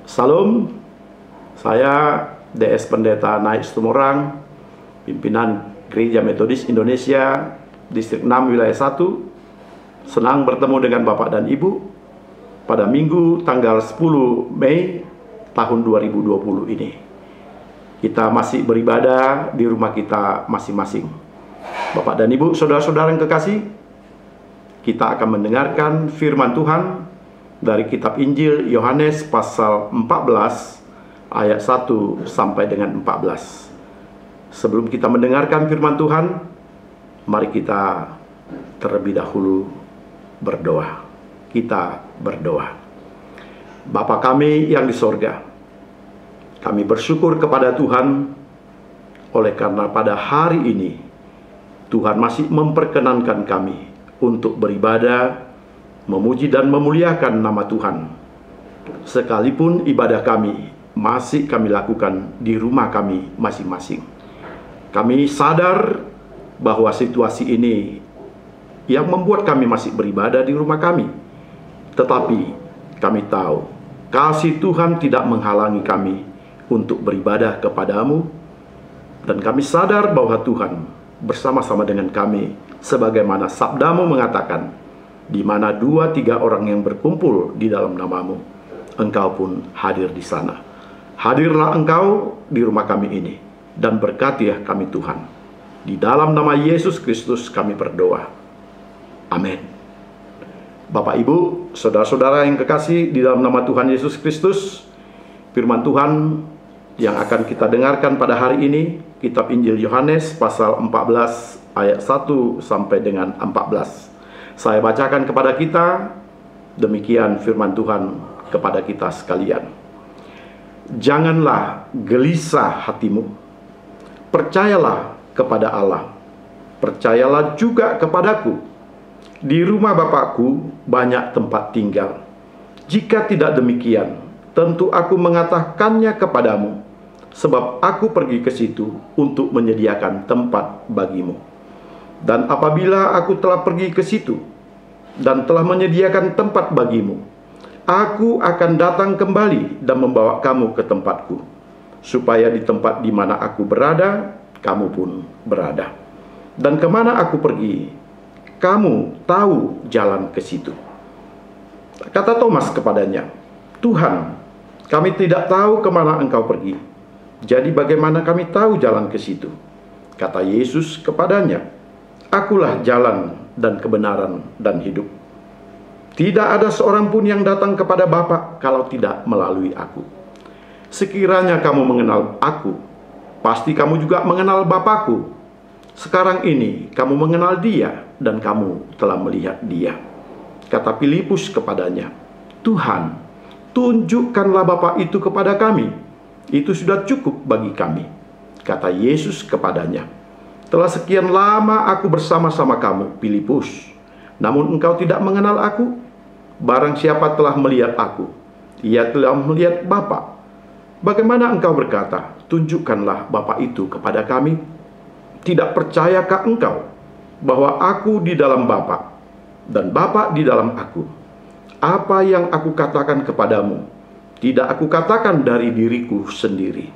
Salam, saya DS Pendeta Naik Situmorang, pimpinan Gereja Metodis Indonesia, Distrik 6 Wilayah 1. Senang bertemu dengan Bapak dan Ibu pada Minggu tanggal 10 Mei tahun 2020 ini. Kita masih beribadah di rumah kita masing-masing. Bapak dan Ibu, saudara-saudara yang kekasih, kita akan mendengarkan firman Tuhan dari kitab Injil Yohanes pasal 14 ayat 1 sampai dengan 14. Sebelum kita mendengarkan firman Tuhan, mari kita terlebih dahulu berdoa. Kita berdoa. Bapa kami yang di sorga, kami bersyukur kepada Tuhan oleh karena pada hari ini Tuhan masih memperkenankan kami untuk beribadah, memuji dan memuliakan nama Tuhan. Sekalipun ibadah kami masih kami lakukan di rumah kami masing-masing. Kami sadar bahwa situasi ini yang membuat kami masih beribadah di rumah kami. Tetapi kami tahu kasih Tuhan tidak menghalangi kami untuk beribadah kepadamu. Dan kami sadar bahwa Tuhan bersama-sama dengan kami, sebagaimana sabdamu mengatakan, di mana 2-3 orang yang berkumpul di dalam namamu, engkau pun hadir di sana. Hadirlah engkau di rumah kami ini, dan berkatilah kami Tuhan. Di dalam nama Yesus Kristus kami berdoa. Amin. Bapak, Ibu, saudara-saudara yang kekasih di dalam nama Tuhan Yesus Kristus, firman Tuhan yang akan kita dengarkan pada hari ini, kitab Injil Yohanes pasal 14 ayat 1 sampai dengan 14. Saya bacakan kepada kita, demikian firman Tuhan kepada kita sekalian. Janganlah gelisah hatimu, percayalah kepada Allah, percayalah juga kepadaku. Di rumah Bapakku banyak tempat tinggal. Jika tidak demikian, tentu aku mengatakannya kepadamu, sebab aku pergi ke situ untuk menyediakan tempat bagimu. Dan apabila aku telah pergi ke situ dan telah menyediakan tempat bagimu, aku akan datang kembali dan membawa kamu ke tempatku, supaya di tempat di mana aku berada, kamu pun berada. Dan kemana aku pergi, kamu tahu jalan ke situ. Kata Thomas kepadanya, Tuhan, kami tidak tahu kemana engkau pergi. Jadi bagaimana kami tahu jalan ke situ? Kata Yesus kepadanya, Akulah jalan dan kebenaran dan hidup. Tidak ada seorang pun yang datang kepada Bapa kalau tidak melalui aku. Sekiranya kamu mengenal aku, pasti kamu juga mengenal Bapakku. Sekarang ini kamu mengenal Dia dan kamu telah melihat Dia. Kata Filipus kepadanya, Tuhan, tunjukkanlah Bapa itu kepada kami. Itu sudah cukup bagi kami. Kata Yesus kepadanya, telah sekian lama aku bersama-sama kamu, Filipus, namun engkau tidak mengenal aku. Barang siapa telah melihat aku, ia telah melihat Bapa. Bagaimana engkau berkata, tunjukkanlah Bapa itu kepada kami? Tidak percayakah engkau bahwa aku di dalam Bapa dan Bapa di dalam aku? Apa yang aku katakan kepadamu, tidak aku katakan dari diriku sendiri,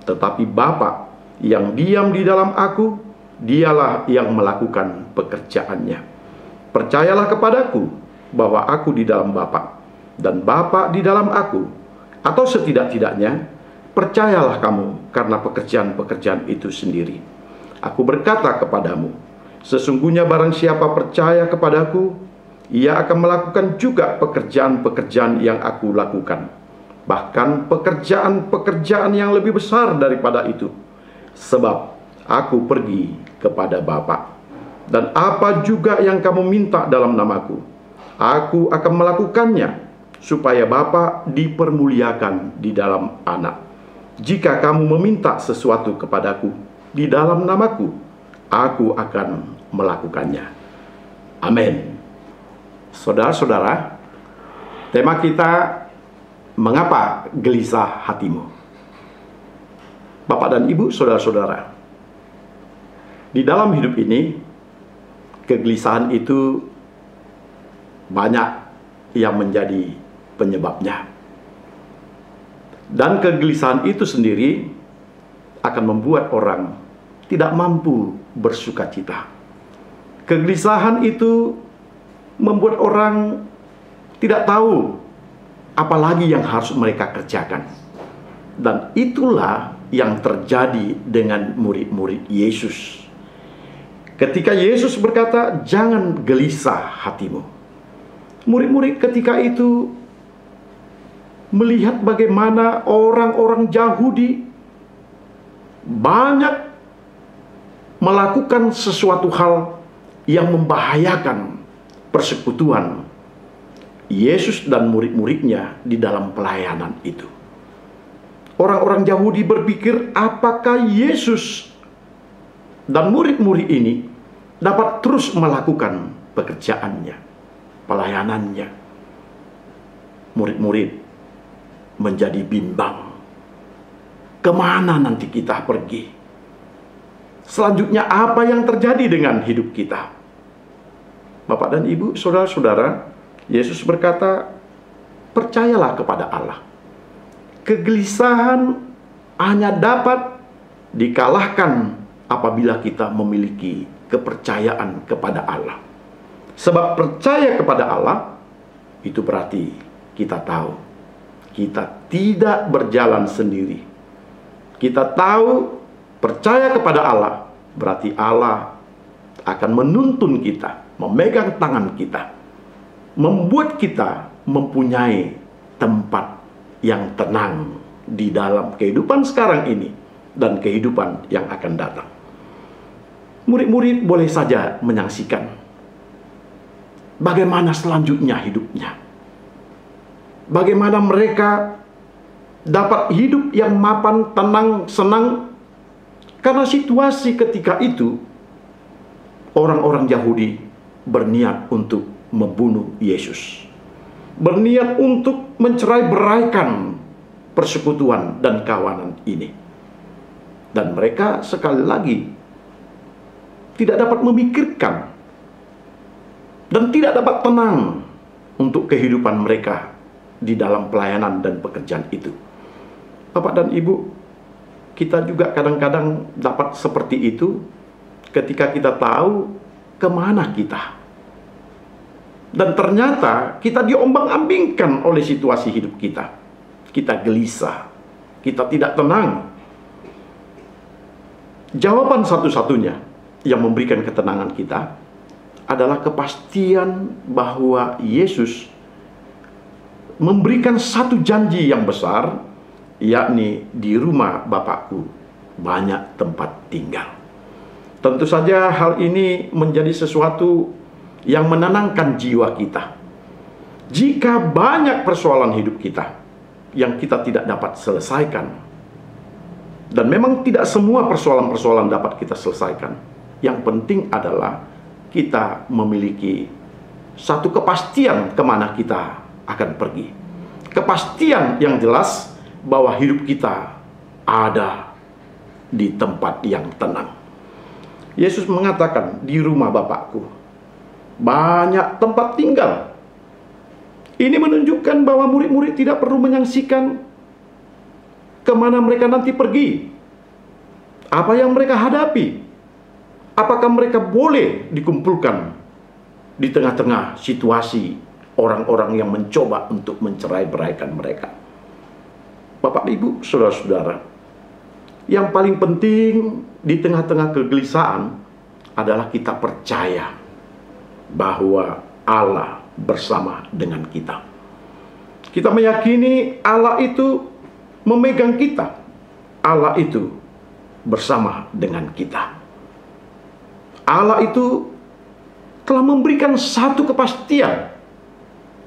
tetapi Bapa yang diam di dalam aku, Dialah yang melakukan pekerjaannya. Percayalah kepadaku bahwa aku di dalam Bapa dan Bapa di dalam aku. Atau setidak-tidaknya percayalah kamu karena pekerjaan-pekerjaan itu sendiri. Aku berkata kepadamu, sesungguhnya barang siapa percaya kepadaku, ia akan melakukan juga pekerjaan-pekerjaan yang aku lakukan. Bahkan pekerjaan-pekerjaan yang lebih besar daripada itu. Sebab aku pergi kepada Bapa. Dan apa juga yang kamu minta dalam namaku, aku akan melakukannya, supaya Bapa dipermuliakan di dalam Anak. Jika kamu meminta sesuatu kepadaku di dalam namaku, aku akan melakukannya. Amin. Saudara-saudara, tema kita, mengapa gelisah hatimu? Bapak dan Ibu, saudara-saudara, di dalam hidup ini, kegelisahan itu banyak yang menjadi penyebabnya. Dan kegelisahan itu sendiri akan membuat orang tidak mampu bersuka cita. Kegelisahan itu membuat orang tidak tahu apalagi yang harus mereka kerjakan. Dan itulah yang terjadi dengan murid-murid Yesus. Ketika Yesus berkata, "Jangan gelisah hatimu." Murid-murid ketika itu melihat bagaimana orang-orang Yahudi banyak melakukan sesuatu hal yang membahayakan persekutuan Yesus dan murid-muridnya di dalam pelayanan itu. Orang-orang Yahudi berpikir, apakah Yesus dan murid-murid ini dapat terus melakukan pekerjaannya, pelayanannya. Murid-murid menjadi bimbang. Kemana nanti kita pergi? Selanjutnya apa yang terjadi dengan hidup kita? Bapak dan Ibu, saudara-saudara, Yesus berkata, percayalah kepada Allah. Kegelisahan hanya dapat dikalahkan apabila kita memiliki kepercayaan kepada Allah. Sebab percaya kepada Allah, itu berarti kita tahu kita tidak berjalan sendiri. Kita tahu percaya kepada Allah, berarti Allah akan menuntun kita, memegang tangan kita, membuat kita mempunyai tempat yang tenang di dalam kehidupan sekarang ini dan kehidupan yang akan datang. Murid-murid boleh saja menyaksikan bagaimana selanjutnya hidupnya. Bagaimana mereka dapat hidup yang mapan, tenang, senang. Karena situasi ketika itu, orang-orang Yahudi berniat untuk membunuh Yesus. Berniat untuk mencerai-beraikan persekutuan dan kawanan ini. Dan mereka sekali lagi tidak dapat memikirkan dan tidak dapat tenang untuk kehidupan mereka di dalam pelayanan dan pekerjaan itu. Bapak dan Ibu, kita juga kadang-kadang dapat seperti itu ketika kita tahu kemana kita. Dan ternyata kita diombang-ambingkan oleh situasi hidup kita. Kita gelisah, kita tidak tenang. Jawaban satu-satunya yang memberikan ketenangan kita adalah kepastian bahwa Yesus memberikan satu janji yang besar, yakni di rumah Bapakku banyak tempat tinggal. Tentu saja hal ini menjadi sesuatu yang menenangkan jiwa kita. Jika banyak persoalan hidup kita yang kita tidak dapat selesaikan, dan memang tidak semua persoalan-persoalan dapat kita selesaikan, yang penting adalah kita memiliki satu kepastian kemana kita akan pergi. Kepastian yang jelas bahwa hidup kita ada di tempat yang tenang. Yesus mengatakan, di rumah Bapakku banyak tempat tinggal. Ini menunjukkan bahwa murid-murid tidak perlu menyaksikan kemana mereka nanti pergi, apa yang mereka hadapi, apakah mereka boleh dikumpulkan di tengah-tengah situasi orang-orang yang mencoba untuk mencerai-beraikan mereka. Bapak, Ibu, saudara-saudara, yang paling penting di tengah-tengah kegelisahan adalah kita percaya bahwa Allah bersama dengan kita. Kita meyakini Allah itu memegang kita. Allah itu bersama dengan kita. Allah itu telah memberikan satu kepastian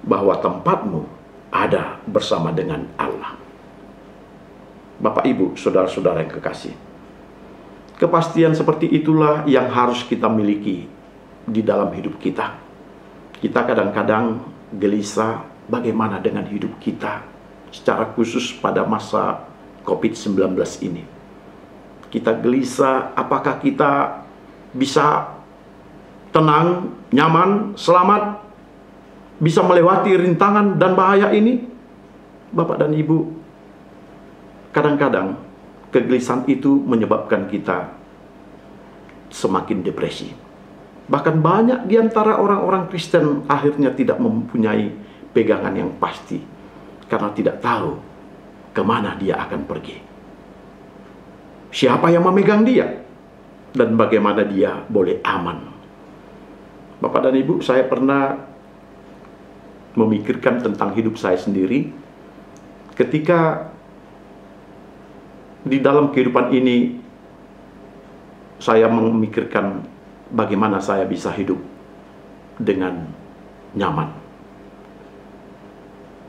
bahwa tempatmu ada bersama dengan Allah. Bapak, Ibu, saudara-saudara yang kekasih, kepastian seperti itulah yang harus kita miliki di dalam hidup kita. Kita kadang-kadang gelisah bagaimana dengan hidup kita, secara khusus pada masa COVID-19 ini. Kita gelisah apakah kita bisa tenang, nyaman, selamat, bisa melewati rintangan dan bahaya ini. Bapak dan Ibu, kadang-kadang kegelisahan itu menyebabkan kita semakin depresi. Bahkan banyak di antara orang-orang Kristen akhirnya tidak mempunyai pegangan yang pasti karena tidak tahu kemana dia akan pergi. Siapa yang memegang dia dan bagaimana dia boleh aman. Bapak dan Ibu, saya pernah memikirkan tentang hidup saya sendiri ketika di dalam kehidupan ini saya memikirkan bagaimana saya bisa hidup dengan nyaman.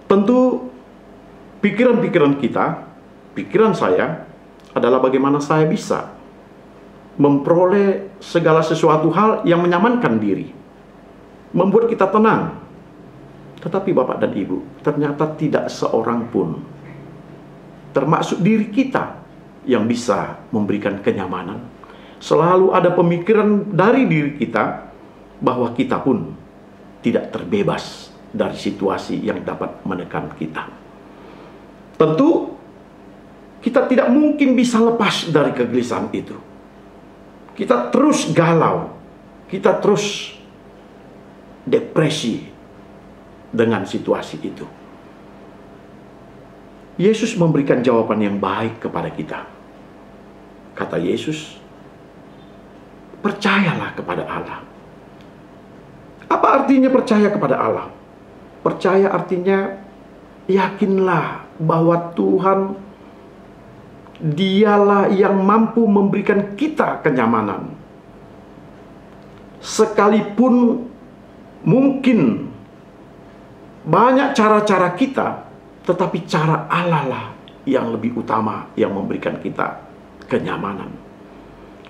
Tentu pikiran-pikiran kita, pikiran saya adalah bagaimana saya bisa memperoleh segala sesuatu hal yang menyamankan diri, membuat kita tenang. Tetapi Bapak dan Ibu, ternyata tidak seorang pun, termasuk diri kita, yang bisa memberikan kenyamanan. Selalu ada pemikiran dari diri kita bahwa kita pun tidak terbebas dari situasi yang dapat menekan kita. Tentu kita tidak mungkin bisa lepas dari kegelisahan itu. Kita terus galau, kita terus depresi dengan situasi itu. Yesus memberikan jawaban yang baik kepada kita. Kata Yesus, percayalah kepada Allah. Apa artinya percaya kepada Allah? Percaya artinya yakinlah bahwa Tuhan Dialah yang mampu memberikan kita kenyamanan. Sekalipun mungkin banyak cara-cara kita, tetapi cara Allah lah yang lebih utama yang memberikan kita kenyamanan.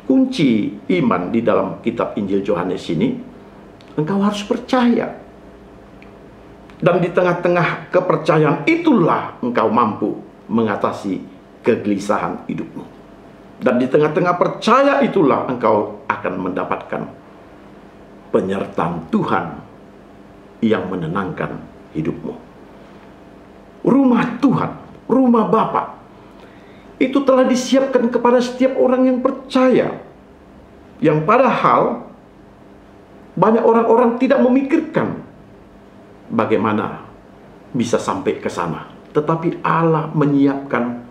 Kunci iman di dalam kitab Injil Yohanes ini, engkau harus percaya. Dan di tengah-tengah kepercayaan itulah engkau mampu mengatasi kegelisahan hidupmu. Dan di tengah-tengah percaya itulah engkau akan mendapatkan penyertaan Tuhan yang menenangkan hidupmu. Rumah Tuhan, rumah Bapa, itu telah disiapkan kepada setiap orang yang percaya. Yang padahal banyak orang-orang tidak memikirkan bagaimana bisa sampai ke sana. Tetapi Allah menyiapkan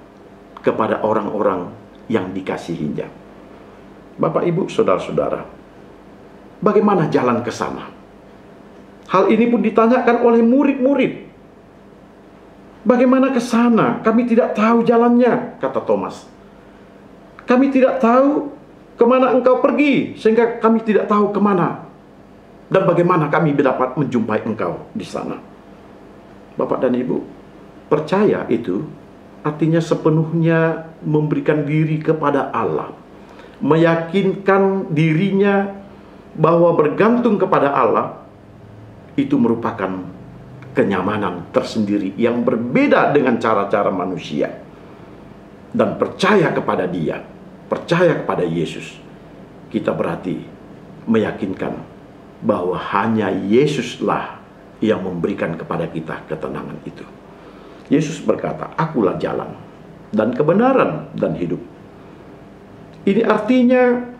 kepada orang-orang yang dikasihinya. Bapak, Ibu, saudara-saudara, bagaimana jalan ke sana? Hal ini pun ditanyakan oleh murid-murid. Bagaimana ke sana? Kami tidak tahu jalannya, kata Thomas. Kami tidak tahu kemana engkau pergi, sehingga kami tidak tahu kemana dan bagaimana kami dapat menjumpai engkau di sana. Bapak dan Ibu, percaya itu artinya sepenuhnya memberikan diri kepada Allah, meyakinkan dirinya bahwa bergantung kepada Allah itu merupakan kenyamanan tersendiri yang berbeda dengan cara-cara manusia. Dan percaya kepada Dia, percaya kepada Yesus, kita berarti meyakinkan bahwa hanya Yesuslah yang memberikan kepada kita ketenangan itu. Yesus berkata, akulah jalan dan kebenaran dan hidup. Ini artinya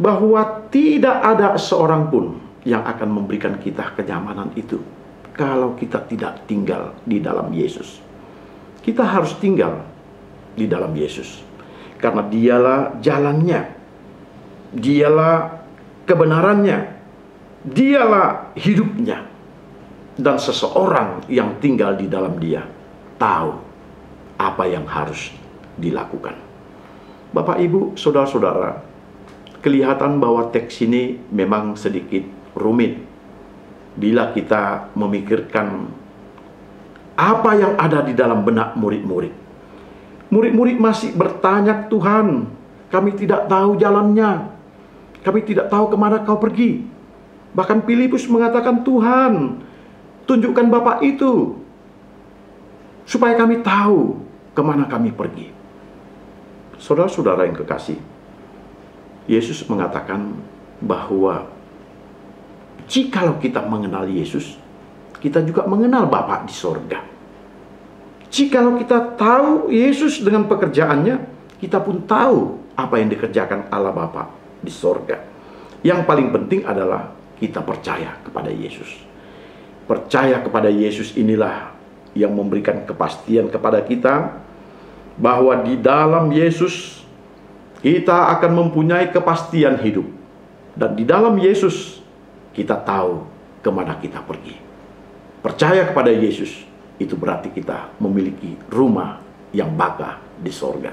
bahwa tidak ada seorang pun yang akan memberikan kita kenyamanan itu kalau kita tidak tinggal di dalam Yesus. Kita harus tinggal di dalam Yesus, karena Dialah jalannya, Dialah kebenarannya, Dialah hidupnya. Dan seseorang yang tinggal di dalam Dia tahu apa yang harus dilakukan. Bapak, Ibu, saudara-saudara, kelihatan bahwa teks ini memang sedikit rumit bila kita memikirkan apa yang ada di dalam benak murid-murid. Murid-murid masih bertanya, Tuhan, kami tidak tahu jalannya, kami tidak tahu kemana kau pergi. Bahkan Filipus mengatakan, Tuhan, tunjukkan Bapa itu, supaya kami tahu kemana kami pergi. Saudara-saudara yang kekasih, Yesus mengatakan bahwa jikalau kita mengenal Yesus, kita juga mengenal Bapa di sorga. Jikalau kita tahu Yesus dengan pekerjaannya, kita pun tahu apa yang dikerjakan Allah Bapa di sorga. Yang paling penting adalah kita percaya kepada Yesus. Percaya kepada Yesus inilah yang memberikan kepastian kepada kita bahwa di dalam Yesus kita akan mempunyai kepastian hidup. Dan di dalam Yesus kita tahu kemana kita pergi. Percaya kepada Yesus itu berarti kita memiliki rumah yang baka di sorga.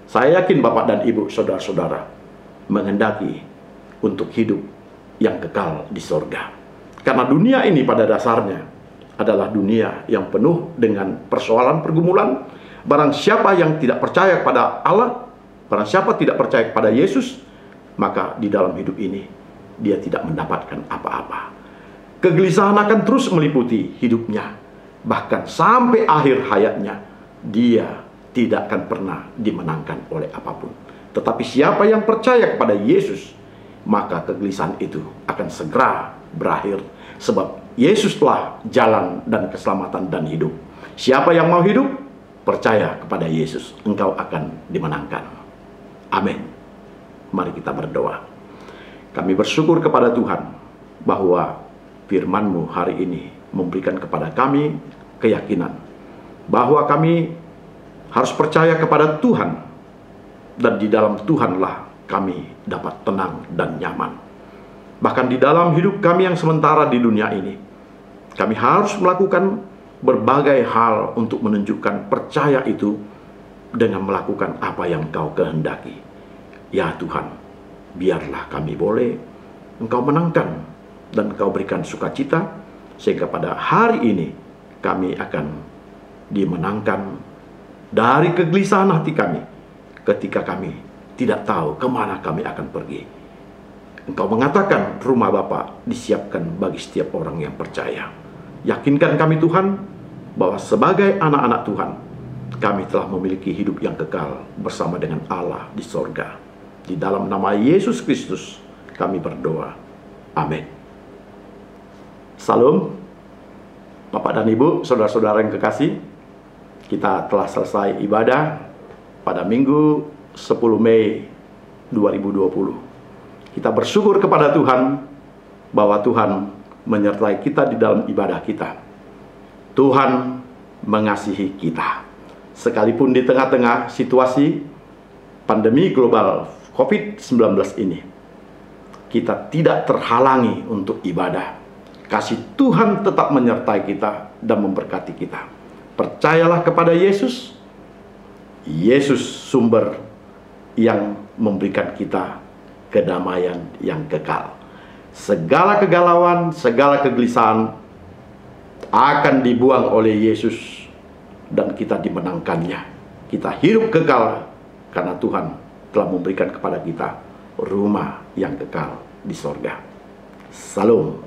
Saya yakin Bapak dan Ibu, saudara-saudara, menghendaki untuk hidup yang kekal di sorga. Karena dunia ini pada dasarnya adalah dunia yang penuh dengan persoalan pergumulan. Barang siapa yang tidak percaya kepada Allah, barang siapa tidak percaya kepada Yesus, maka di dalam hidup ini dia tidak mendapatkan apa-apa. Kegelisahan akan terus meliputi hidupnya. Bahkan sampai akhir hayatnya, dia tidak akan pernah dimenangkan oleh apapun. Tetapi siapa yang percaya kepada Yesus, maka kegelisahan itu akan segera berakhir. Sebab Yesuslah jalan dan keselamatan dan hidup. Siapa yang mau hidup, percaya kepada Yesus, engkau akan dimenangkan. Amin. Mari kita berdoa. Kami bersyukur kepada Tuhan bahwa firman-Mu hari ini memberikan kepada kami keyakinan bahwa kami harus percaya kepada Tuhan, dan di dalam Tuhanlah kami dapat tenang dan nyaman. Bahkan di dalam hidup kami yang sementara di dunia ini, kami harus melakukan berbagai hal untuk menunjukkan percaya itu dengan melakukan apa yang Engkau kehendaki. Ya Tuhan, biarlah kami boleh Engkau menangkan dan Engkau berikan sukacita, sehingga pada hari ini kami akan dimenangkan dari kegelisahan hati kami ketika kami tidak tahu kemana kami akan pergi. Engkau mengatakan rumah Bapa disiapkan bagi setiap orang yang percaya. Yakinkan kami Tuhan bahwa sebagai anak-anak Tuhan, kami telah memiliki hidup yang kekal bersama dengan Allah di sorga. Di dalam nama Yesus Kristus kami berdoa. Amin. Salam. Bapak dan Ibu, saudara-saudara yang kekasih, kita telah selesai ibadah pada Minggu 10 Mei 2020. Kita bersyukur kepada Tuhan bahwa Tuhan menyertai kita di dalam ibadah kita. Tuhan mengasihi kita. Sekalipun di tengah-tengah situasi pandemi global COVID-19 ini, kita tidak terhalangi untuk ibadah. Kasih Tuhan tetap menyertai kita dan memberkati kita. Percayalah kepada Yesus. Yesus sumber yang memberikan kita kedamaian yang kekal. Segala kegalauan, segala kegelisahan akan dibuang oleh Yesus dan kita dimenangkannya. Kita hidup kekal karena Tuhan telah memberikan kepada kita rumah yang kekal di sorga. Salam.